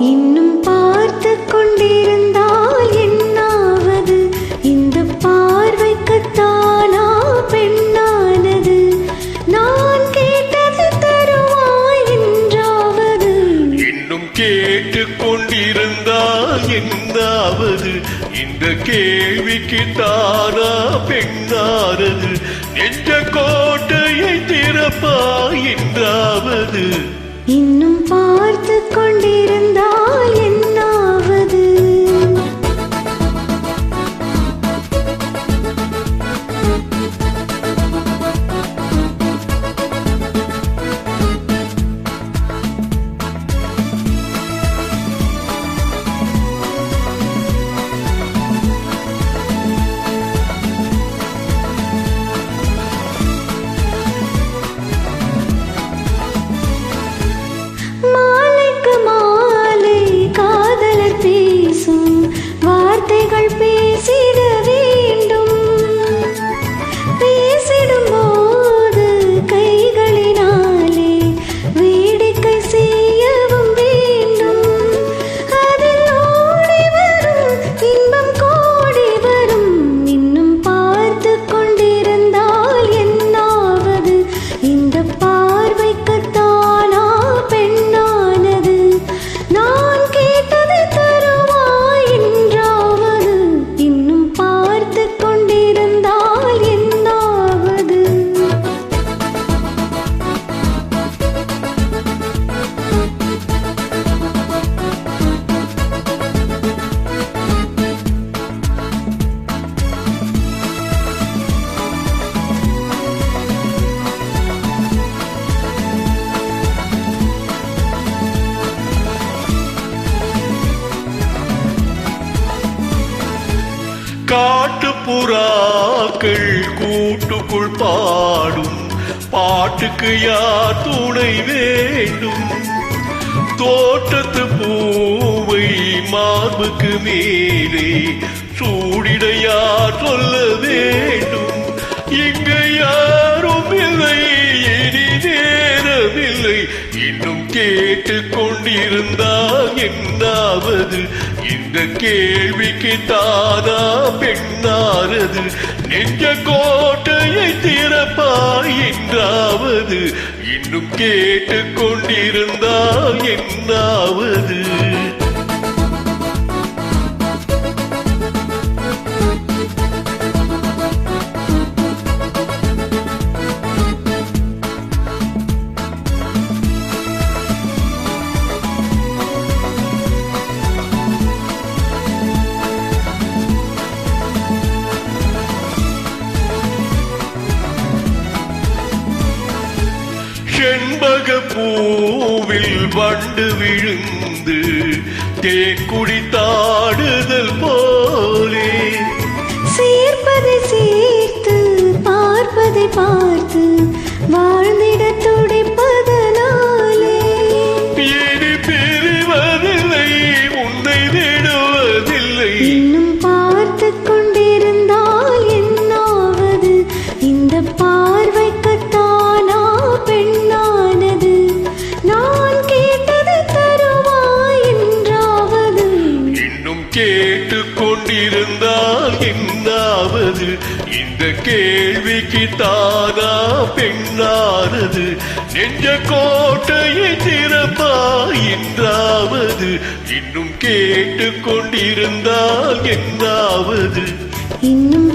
இன்னும் பார்த்து கொண்டிருந்தால் என்னாவது? இந்த பார்வைக்குத்தானா பெண்ணானது? நான் கேட்டது தருவாய் என்றாவது? இன்னும் கேட்டு கொண்டிருந்தால் என்னாவது? இந்த கேள்விக்கு தானா பெண்ணானது? நெஞ்ச கோட்டையை திறப்பாய் என்றாவது? இன்னும் பார்த்து கொண்டிருந்தால் என்னாவது? வார்த்தைகள் பேசிட வேண்டும். பேசிடும் போது கைகளினாலே வேடிக்கை செய்யவும் வேண்டும். அதில் ஓடி வரும் இன்பம் கோடி வரும். இன்னும் பார்த்து கொண்டிருந்தால் என்னாவது? இந்த பார்வைக்குத்தானா பெண்ணானது? நான் கேட்டது தருவாய் என்றாவது? இன்னும் பார்த்து கொண்டிருந்தால் என்னாவது? காட்டுப்புறாக்கள் கூட்டுக்குள் பாடும் பாட்டுக்கு யார் துணை வேண்டும்? தோட்டத்து பூவை மார்புக்கு மேலே சூடிட யார் சொல்ல வேண்டும்? இங்கு யாரும் இல்லை, இனி நேரமில்லை. இன்னும் கேட்டு கொண்டிருந்தால் என்னாவது? இந்த கேள்விக்கு தானா பெண்ணானது? நெஞ்ச கோட்டையை திறப்பாய் என்றாவது? இன்னும் கேட்டு கொண்டிருந்தால் என்னாவது? செண்பக பூவில் வண்டு விழுந்து தேக்குடி தாடுதல் போலே சேர்ப்பதை சேர்த்து பார்ப்பதை பார்த்து வாழ்ந்திட துடிப்பதனாலே இனி பிரிவதில்லை, உன்னை விடுவதில்லை. இன்னும் பார்த்து கொண்டிருந்தால் என்னாவது? இந்த பார்வைக்குத்தானா பெண்ணானது? நான் கேட்டது தருவாய் என்றாவது? இன்னும் கேட்டு கொண்டிருந்தால் என்னாவது? இந்த கேள்விக்கு தானா பெண்ணானது? நெஞ்ச கோட்டையை திறப்பாய் என்றாவது? இன்னும் கேட்டு கொண்டிருந்தால் என்னாவது? இன்னும்